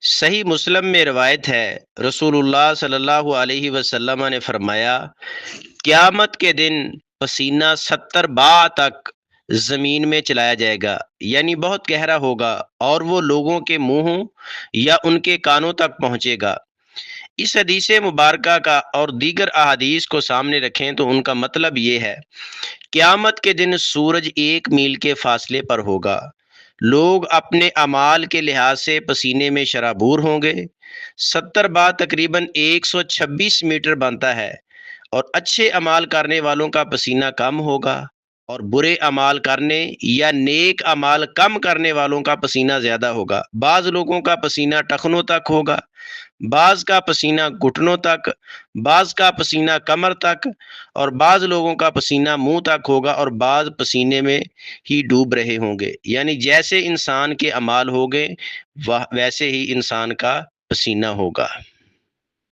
صحیح مسلم میں روایت ہے، رسول اللہ صلی اللہ علیہ وسلم نے فرمایا، قیامت کے دن پسینہ 70 با تک زمین میں چلایا جائے گا، یعنی بہت گہرا ہوگا، اور وہ لوگوں کے منہوں یا ان کے کانوں تک پہنچے گا۔ اس حدیث مبارکہ کا اور دیگر احادیث کو سامنے رکھیں تو ان کا مطلب یہ ہے، قیامت کے دن سورج 1 میل کے فاصلے پر ہوگا، لوگ اپنے اعمال کے لحاظ سے پسینے میں شرابور ہوں گے۔ 70 با تقریباً 126 میٹر بنتا ہے، اور اچھے اعمال کرنے والوں کا پسینہ کم ہوگا، اور برے اعمال کرنے یا نیک اعمال کم کرنے والوں کا پسینہ زیادہ ہوگا۔ بعض لوگوں کا پسینہ ٹخنوں تک ہوگا، بعض کا پسینہ گھٹنوں تک، بعض کا پسینہ کمر تک، اور بعض لوگوں کا پسینہ منہ تک ہوگا، اور بعض پسینے میں ہی ڈوب رہے ہوں گے۔ یعنی جیسے انسان کے اعمال ہوگے ویسے ہی انسان کا پسینہ ہوگا۔